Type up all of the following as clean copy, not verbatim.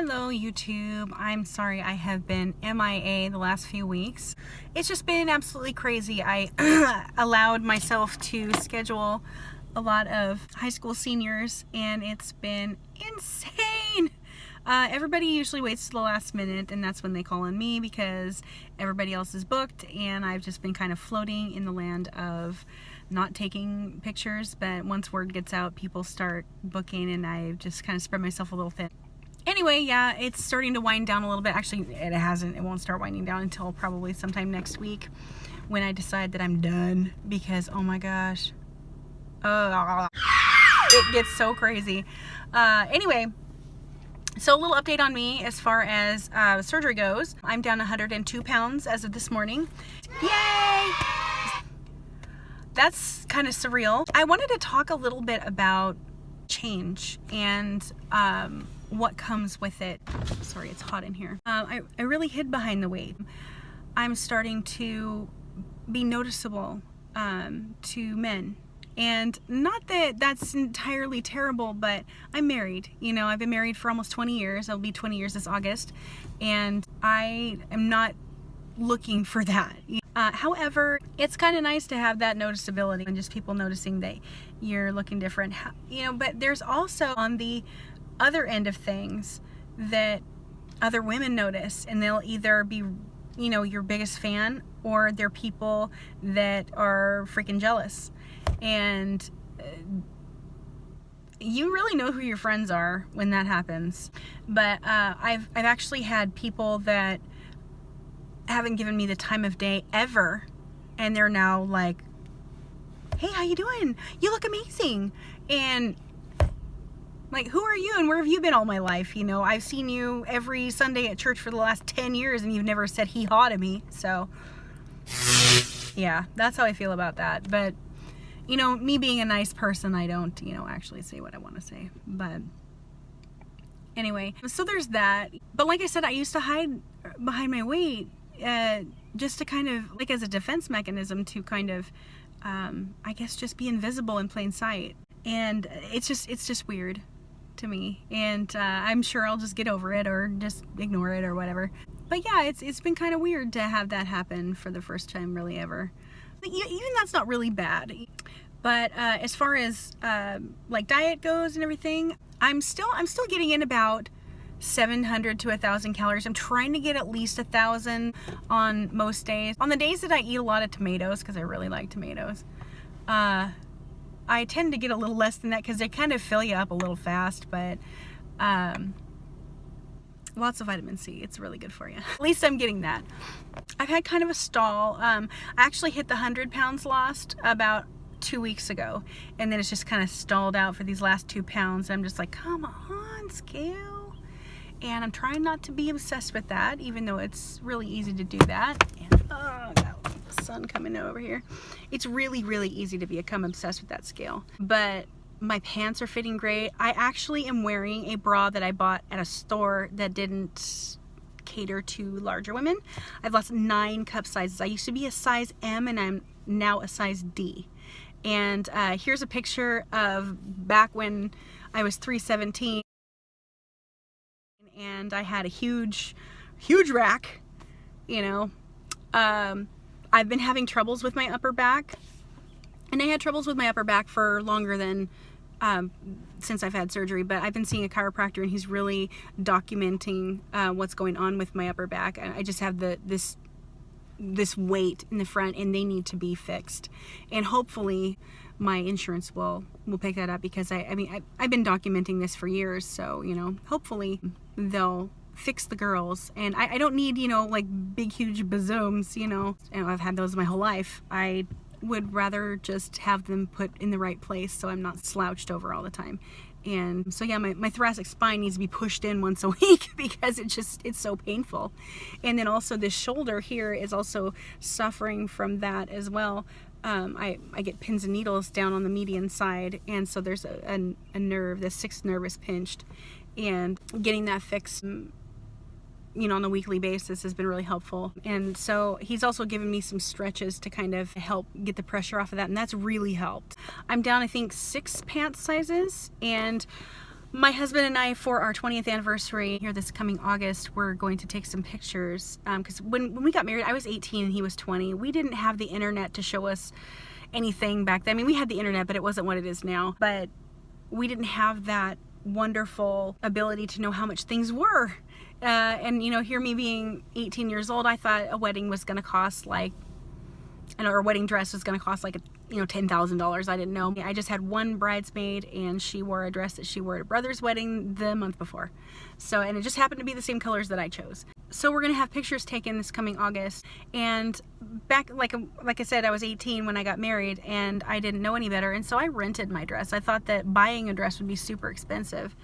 Hello YouTube. I'm sorry I have been MIA the last few weeks. It's just been absolutely crazy. I allowed myself to schedule a lot of high school seniors and it's been insane. Everybody usually waits to the last minute and that's when they call on me because everybody else is booked, and I've just been kind of floating in the land of not taking pictures, but once word gets out, people start booking and I just kind of spread myself a little thin. Anyway, yeah, it's starting to wind down a little bit. Actually, it hasn't. It won't start winding down until probably sometime next week when I decide that I'm done, because oh my gosh, it gets so crazy. Anyway, so a little update on me as far as surgery goes. I'm down 102 pounds as of this morning. Yay! That's kind of surreal. I wanted to talk a little bit about change and what comes with it. Sorry, it's hot in here. I really hid behind the weight. I'm starting to be noticeable to men. And not that that's entirely terrible, but I'm married. You know, I've been married for almost 20 years. I'll be 20 years this August. And I am not looking for that. However, it's kind of nice to have that noticeability and just people noticing that you're looking different. You know, but there's also on the other end of things that other women notice, and they'll either be, you know, your biggest fan, or they're people that are freaking jealous. And you really know who your friends are when that happens. But I've actually had people that haven't given me the time of day ever, and they're now like, hey, how you doing? You look amazing. And like, who are you and where have you been all my life? You know, I've seen you every Sunday at church for the last 10 years and you've never said hee-haw to me. So yeah, that's how I feel about that. But you know, me being a nice person, I don't, you know, actually say what I want to say. But anyway, so there's that. But like I said, I used to hide behind my weight just to kind of, like, as a defense mechanism to kind of, I guess, just be invisible in plain sight. And it's just weird to me. And I'm sure I'll just get over it or just ignore it or whatever. But yeah, it's been kind of weird to have that happen for the first time really ever. Even that's not really bad. But as far as like diet goes and everything, I'm still getting in about 700 to 1,000 calories. I'm trying to get at least 1,000 on most days. On the days that I eat a lot of tomatoes, because I really like tomatoes, I tend to get a little less than that because they kind of fill you up a little fast. But lots of vitamin C. It's really good for you. At least I'm getting that. I've had kind of a stall. I actually hit the 100 pounds lost about 2 weeks ago, and then it's just kind of stalled out for these last 2 pounds. I'm just like, come on, scale. And I'm trying not to be obsessed with that, even though it's really easy to do that. And oh, got the sun coming over here. It's really, really easy to become obsessed with that scale. But my pants are fitting great. I actually am wearing a bra that I bought at a store that didn't cater to larger women. I've lost 9 cup sizes. I used to be a size M and I'm now a size D. And here's a picture of back when I was 317 and I had a huge rack, you know. I've been having troubles with my upper back, and I had troubles with my upper back for longer than since I've had surgery, but I've been seeing a chiropractor and he's really documenting what's going on with my upper back. I just have this weight in the front and they need to be fixed, and hopefully my insurance will pick that up, because I mean I've been documenting this for years, so you know, hopefully they'll fix the girls. And I don't need, you know, like big huge bazooms, you know, and I've had those my whole life. I would rather just have them put in the right place so I'm not slouched over all the time. And so yeah, my thoracic spine needs to be pushed in once a week because it's so painful. And then also this shoulder here is also suffering from that as well. I get pins and needles down on the median side, and so there's a nerve, the 6th nerve is pinched, and getting that fixed, you know, on a weekly basis has been really helpful. And so he's also given me some stretches to kind of help get the pressure off of that, and that's really helped. I'm down, I think, 6 pant sizes, and My husband and I, for our 20th anniversary here this coming August, we're going to take some pictures. Because when we got married, I was 18 and he was 20. We didn't have the internet to show us anything back then. I mean, we had the internet, but it wasn't what it is now. But we didn't have that wonderful ability to know how much things were. And, you know, here me being 18 years old, I thought a wedding was going to cost like, or a wedding dress was going to cost like, $10,000. I didn't know. I just had one bridesmaid and she wore a dress that she wore at a brother's wedding the month before. So, and it just happened to be the same colors that I chose. So we're going to have pictures taken this coming August. And back, like I said, I was 18 when I got married and I didn't know any better. And so I rented my dress. I thought that buying a dress would be super expensive.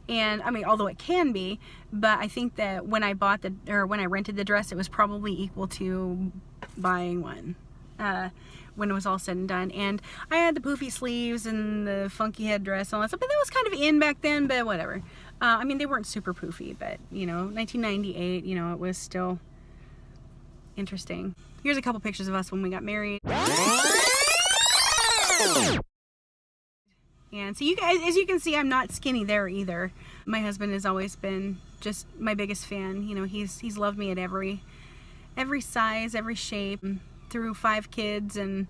And I mean, although it can be, but I think that when I when I rented the dress, it was probably equal to buying one. When it was all said and done. And I had the poofy sleeves and the funky headdress and all that stuff, but that was kind of in back then, but whatever. I mean, they weren't super poofy, but 1998, it was still interesting. Here's a couple pictures of us when we got married. And so you guys, as you can see, I'm not skinny there either. My husband has always been just my biggest fan. He's loved me at every size, every shape, through 5 kids and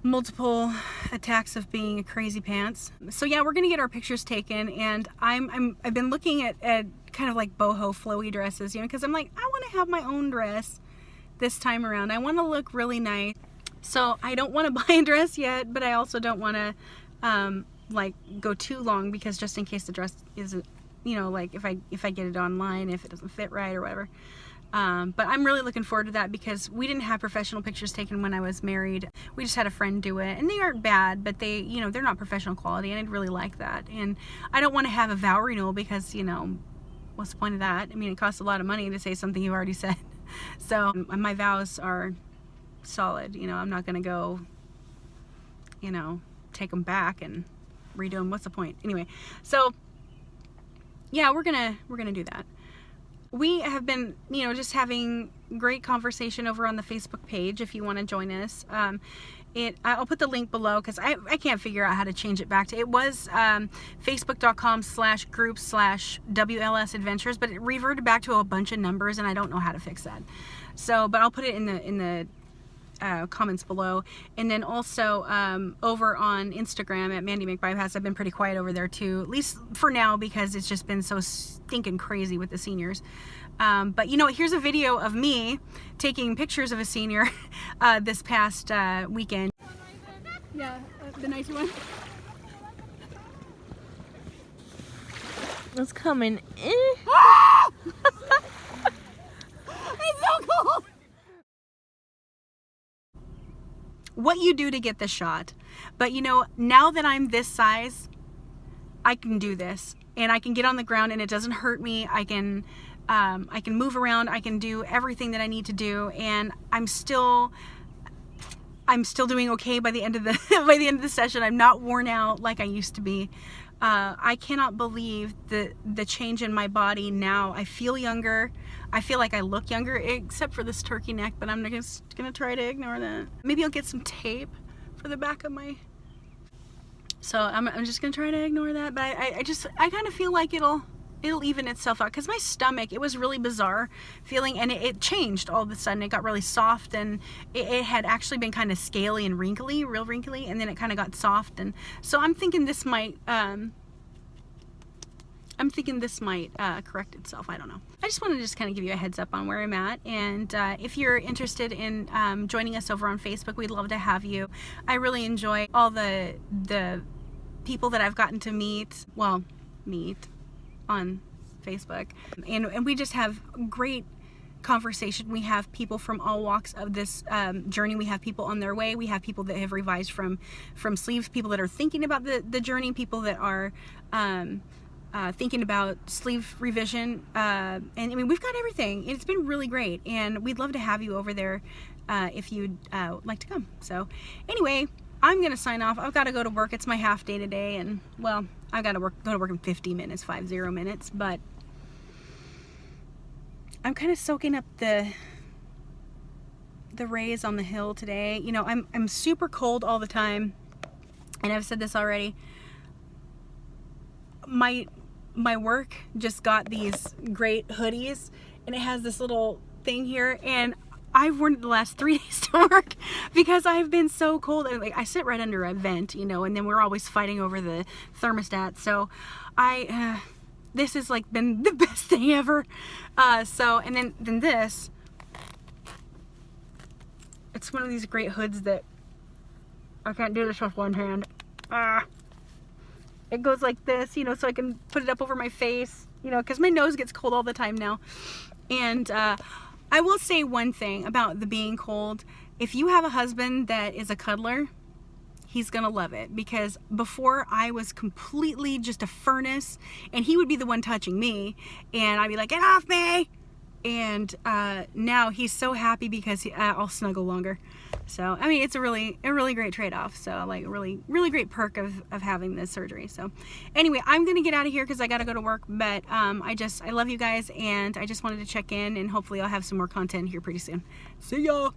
multiple attacks of being a crazy pants. So yeah, we're gonna get our pictures taken, and I've been looking at kind of like boho flowy dresses, because I'm like, I want to have my own dress this time around. I want to look really nice. So I don't want to buy a dress yet, but I also don't want to like go too long, because just in case the dress isn't, like if I get it online, if it doesn't fit right or whatever. But I'm really looking forward to that, because we didn't have professional pictures taken when I was married. We just had a friend do it, and they aren't bad, but they, they're not professional quality, and I'd really like that. And I don't want to have a vow renewal, because, what's the point of that? I mean, it costs a lot of money to say something you've already said. So my vows are solid. I'm not going to go, take them back and redo them. What's the point? Anyway, so yeah, we're gonna do that. We have been, just having great conversation over on the Facebook page if you want to join us. I'll put the link below, because I can't figure out how to change it back to, it was facebook.com/group/WLS Adventures, but it reverted back to a bunch of numbers, and I don't know how to fix that. So, but I'll put it in the comments below. And then also over on Instagram at Mandy McBypass. I've been pretty quiet over there too, at least for now, because it's just been so stinking crazy with the seniors. But here's a video of me taking pictures of a senior this past weekend. Yeah, the nicer one. It's coming in. It's so cold. What you do to get the shot. But now that I'm this size, I can do this, and I can get on the ground and it doesn't hurt me. I can move around. I can do everything that I need to do, and I'm still doing okay by the end of the session. I'm not worn out like I used to be. I cannot believe the change in my body now. I feel younger. I feel like I look younger, except for this turkey neck, but I'm just gonna try to ignore that. Maybe I'll get some tape for the back of my... So I'm just gonna try to ignore that, but I kind of feel like it'll even itself out, because my stomach, it was really bizarre feeling, and it changed all of a sudden. It got really soft, and it had actually been kind of scaly and wrinkly, real wrinkly, and then it kind of got soft. And so I'm thinking this might correct itself. I don't know. I just wanted to kind of give you a heads up on where I'm at, and if you're interested in joining us over on Facebook, we'd love to have you. I really enjoy all the people that I've gotten to meet on Facebook, and we just have great conversation. We have people from all walks of this journey. We have people on their way. We have people that have revised from sleeves, people that are thinking about the journey, people that are thinking about sleeve revision, and I mean, we've got everything. It's been really great, and we'd love to have you over there if you'd like to come. So anyway, I'm gonna sign off. I've got to go to work. It's my half day today, and well, I've got to go to work in 50 minutes, 50 minutes, but I'm kind of soaking up the rays on the hill today. I'm super cold all the time, and I've said this already. my work just got these great hoodies, and it has this little thing here, and I've worn it the last 3 days to work because I've been so cold. And like, I sit right under a vent, you know, and then we're always fighting over the thermostat. So this has like been the best thing ever. And then this, it's one of these great hoods that I can't do this with one hand. It goes like this, you know, so I can put it up over my face, you know, because my nose gets cold all the time now. And I will say one thing about the being cold. If you have a husband that is a cuddler, he's gonna love it, because before I was completely just a furnace, and he would be the one touching me, and I'd be like, get off me! And now he's so happy because I'll snuggle longer. So I mean, it's a really great trade-off. So like really great perk of having this surgery. So anyway, I'm gonna get out of here because I gotta go to work. But I love you guys, and I just wanted to check in, and hopefully I'll have some more content here pretty soon. See ya.